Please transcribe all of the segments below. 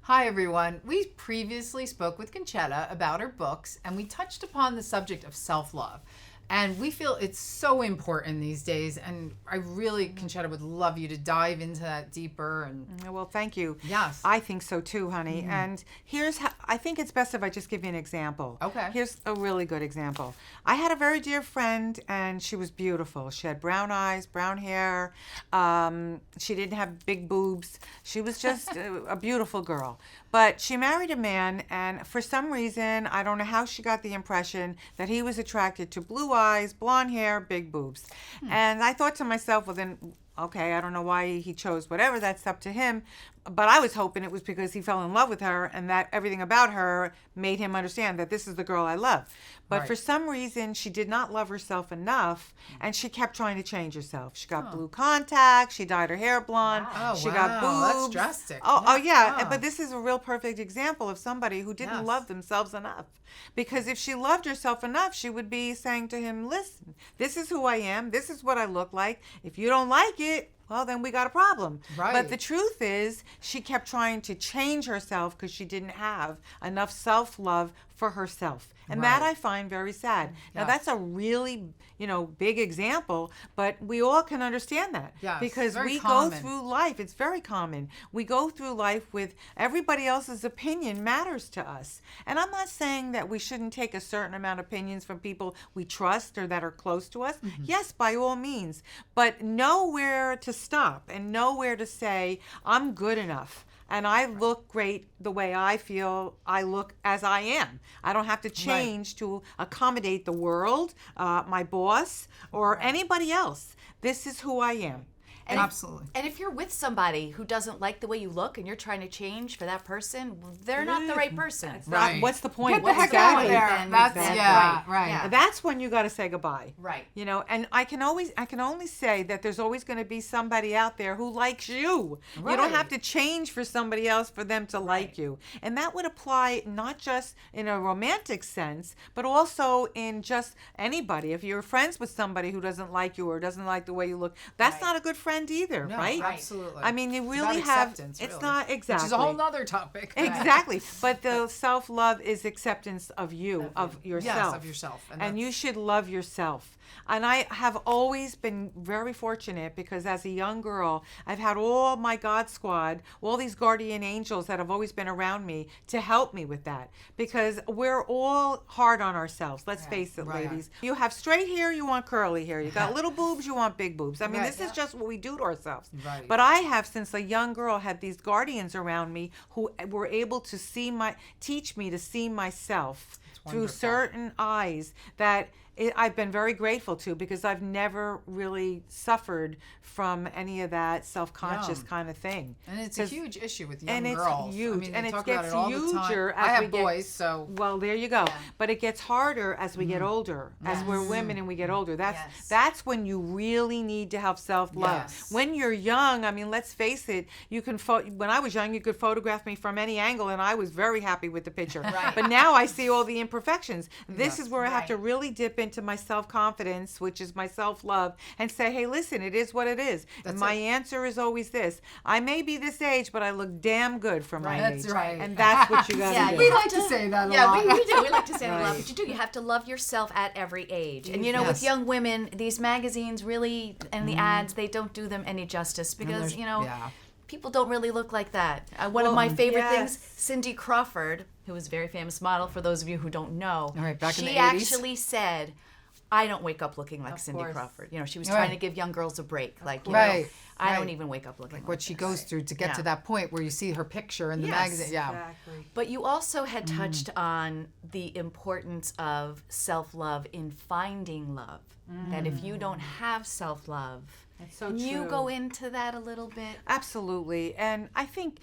Hi, everyone. We previously spoke with Concetta about her books, and we touched upon the subject of self-love. And we feel it's so important these days, and I really, Concetta, would love you to dive into that deeper. And Well, thank you. Yes. I think so too, honey. And here's how I think it's best if I just give you an example. Okay. Here's a really good example. I had a very dear friend, and she was beautiful. She had brown eyes, brown hair. She didn't have big boobs. She was just a beautiful girl. But she married a man, and for some reason, I don't know how she got the impression that he was attracted to blue eyes, blonde hair, big boobs. And I thought to myself, well, then, okay, I don't know why he chose whatever, that's up to him. But I was hoping it was because he fell in love with her and that everything about her made him understand that this is the girl I love. But for some reason, she did not love herself enough, and she kept trying to change herself. She got blue contacts, she dyed her hair blonde, she got boobs. That's drastic. Oh, yeah. But this is a real perfect example of somebody who didn't love themselves enough. Because if she loved herself enough, she would be saying to him, listen, this is who I am, this is what I look like. If you don't like it, well, then we got a problem. Right. But the truth is, she kept trying to change herself because she didn't have enough self-love for herself. And that I find very sad. Now, that's a really, big example, but we all can understand that. Yes, because very we common. go through life. It's very common. We go through life with everybody else's opinion matters to us. And I'm not saying that we shouldn't take a certain amount of opinions from people we trust or that are close to us. Mm-hmm. Yes, by all means. But know where to stop and know where to say, I'm good enough. And I look great the way I feel I look as I am. I don't have to change to accommodate the world, my boss, or anybody else. This is who I am. And Absolutely. And if you're with somebody who doesn't like the way you look and you're trying to change for that person, they're not the right person. Right. What's the point? Get the heck out of there. Then That's, exactly. right. Yeah. That's when you got to say goodbye. Right. And I can only say that there's always going to be somebody out there who likes you. You don't have to change for somebody else for them to like you. And that would apply not just in a romantic sense, but also in just anybody. If you're friends with somebody who doesn't like you or doesn't like the way you look, that's not a good friend either, right? Absolutely. I mean, you It's really about have. acceptance, It's really. not exactly. Which is a whole nother topic. Exactly. But the self-love is acceptance of you, of yourself. Yes, of yourself. And you should love yourself. And I have always been very fortunate because as a young girl, I've had all my God squad, all these guardian angels that have always been around me to help me with that. Because we're all hard on ourselves. Let's face it, ladies. You have straight hair, you want curly hair. You got little boobs, you want big boobs. I mean, this is just what we do to ourselves. Right. But I have, since a young girl, had these guardians around me who were able to teach me to see myself through wonderful. certain eyes that I've been very grateful to because I've never really suffered from any of that self-conscious kind of thing. And it's a huge issue with young And it's girls. huge. I mean, And they it talk about gets it all the time. huger I as have we get- boys, so Well, there you go. But it gets harder as we get older, as we're women and we get older. That's when you really need to have self-love. Yes. When you're young, I mean, let's face it, you can when I was young, you could photograph me from any angle and I was very happy with the picture. But now I see all the imperfections. This is where I have to really dip into my self-confidence, which is my self-love, and say, hey, listen, it is what it is. And my answer is always this. I may be this age, but I look damn good for my age. That's right. And that's what you got to Yeah, do. we like to say that a Yeah, lot. we do. We like to say that a lot. Right. But you do. You have to love yourself at every age. And Yes. with young women, these magazines really, and the ads, they don't do them any justice because, people don't really look like that. One of my favorite things, Cindy Crawford, who was a very famous model, for those of you who don't know, All right, back in the she 80s. actually said, I don't wake up looking like Cindy course. Crawford. She was trying to give young girls a break. I don't even wake up looking like what she this. goes through to get to that point where you see her picture in the Yes. magazine. Yeah. Exactly. But you also had touched on the importance of self-love in finding love. That if you don't have self-love, so can you true. go into that a little bit? Absolutely. And I think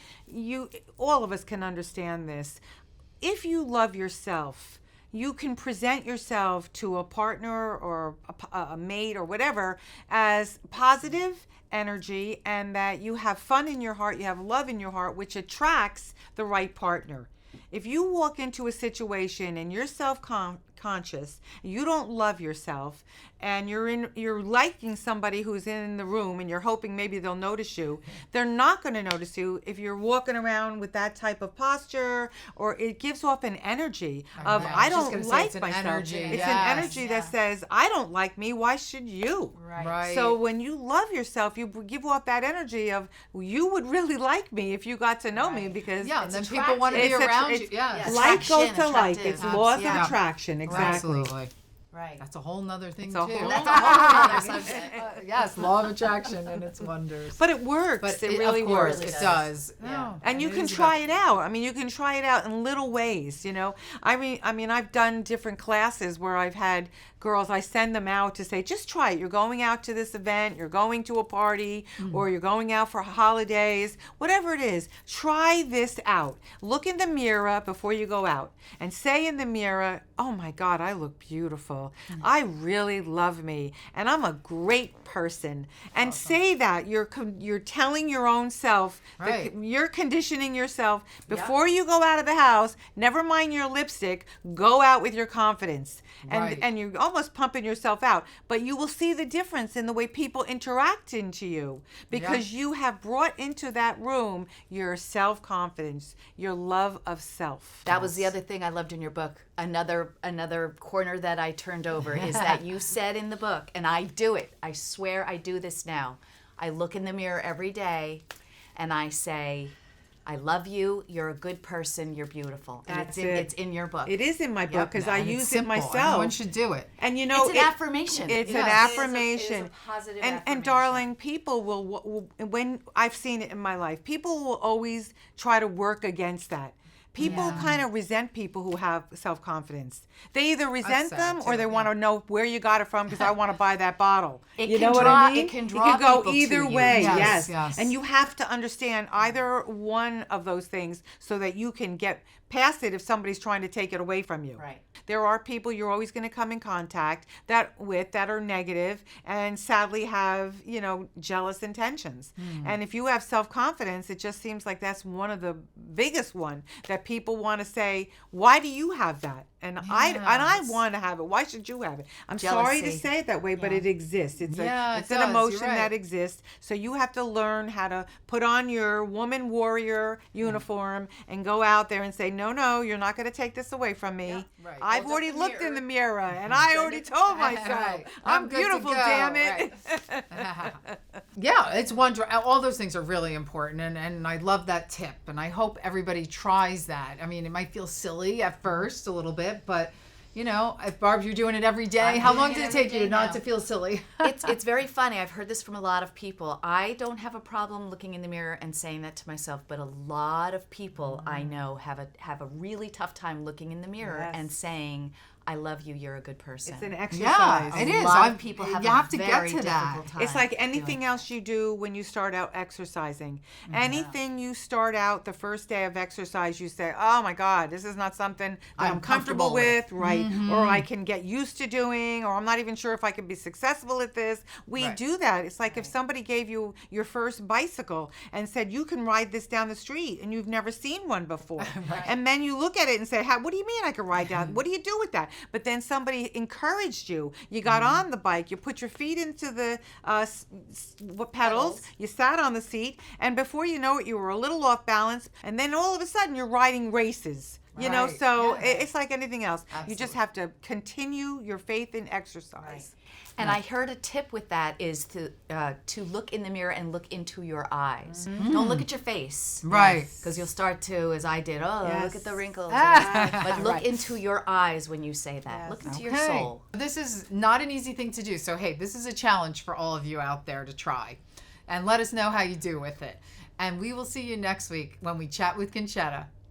all of us can understand this. If you love yourself, you can present yourself to a partner or a mate or whatever as positive energy, and that you have fun in your heart, you have love in your heart, which attracts the right partner. If you walk into a situation and you're self-conscious, you don't love yourself, and you're liking somebody who's in the room and you're hoping maybe they'll notice you, they're not going to notice you if you're walking around with that type of posture, or it gives off an energy of I don't like myself. Energy. It's an energy that says I don't like me. Why should you? Right. So when you love yourself, you give off that energy of you would really like me if you got to know me, because and then people want to be around you. Yeah. Like goes to like. It's laws of Yeah. attraction. Exactly. Absolutely. Right. That's a whole nother thing It's a too. whole That's a whole other subject. Yes, law of attraction and its wonders. But it works. But it really of course, works. it does. Yeah. No, And you it can is try about- it out. I mean, you can try it out in little ways, you know. I mean, I've done different classes where I've had girls, I send them out to say, just try it. You're going out to this event, you're going to a party, or you're going out for holidays, whatever it is. Try this out. Look in the mirror before you go out and say in the mirror, oh my God, I look beautiful. I really love me, and I'm a great person. And say that you're telling your own self, Right. you're conditioning yourself before you go out of the house. Never mind your lipstick. Go out with your confidence, Right. and you're almost pumping yourself out. But you will see the difference in the way people interact into you, because you have brought into that room your self-confidence, your love of self. That was the other thing I loved in your book. Another corner that I turned over is that you said in the book, and I do it. I swear I do this now. I look in the mirror every day and I say, I love you. You're a good person. You're beautiful. And That's it's in your book. It is in my book because I And it's use simple. it myself. Everyone should do it. And you know, It's an affirmation. It's It an is. affirmation. It is a positive and affirmation. darling, people will, when I've seen it in my life, people will always try to work against that. People kind of resent people who have self-confidence. They either resent sad, them or too, they want to know where you got it from because I want to buy that bottle. It You can know what draw- I mean? it can draw could go people to either you. way. Yes, Yes. yes. And you have to understand either one of those things so that you can get past it if somebody's trying to take it away from you. Right. There are people you're always going to come in contact that are negative and sadly have, jealous intentions. And if you have self-confidence, it just seems like that's one of the biggest one that people want to say, why do you have that? And I want to have it. Why should you have it? I'm sorry to Jealousy. say it that way, but it exists. It's Yeah, a, it it's an does. emotion You're right. that exists. So you have to learn how to put on your woman warrior uniform and go out there and say, no, you're not going to take this away from me. Right. I've Hold up already the looked in mirror. the mirror and I already told myself Right. I'm I'm good to beautiful, go. damn it. Yeah, it's wonderful. All those things are really important, and I love that tip, and I hope everybody tries that. I mean, it might feel silly at first a little bit, but if Barb, you're doing it every day, how long did it take you not to feel silly? It's very funny. I've heard this from a lot of people. I don't have a problem looking in the mirror and saying that to myself, but a lot of people I know have a really tough time looking in the mirror Yes. and saying, I love you, you're a good person. It's an exercise. Yeah, it A is. lot of people have you a have to very get to that. difficult time. It's like doing anything that. else you do when you start out exercising. Anything you start out the first day of exercise, you say, oh my God, this is not something that I'm comfortable with, right? Or I can get used to doing, or I'm not even sure if I can be successful at this. We Right. do that. It's like if somebody gave you your first bicycle and said, you can ride this down the street, and you've never seen one before. And then you look at it and say, what do you mean I can ride down? What do you do with that? But then somebody encouraged you. You got on the bike, you put your feet into the pedals, you sat on the seat, and before you know it, you were a little off balance, and then all of a sudden you're riding races. Right. So Yeah. it's like anything else. You just Absolutely. have to continue your faith in exercise. And I heard a tip with that is to look in the mirror and look into your eyes. Don't look at your face. Right. Because you'll start to, as I did, look Yes. at the wrinkles. Ah. But look into your eyes when you say that. Look into your Okay. soul. This is not an easy thing to do. So, hey, this is a challenge for all of you out there to try. And let us know how you do with it. And we will see you next week when we chat with Concetta.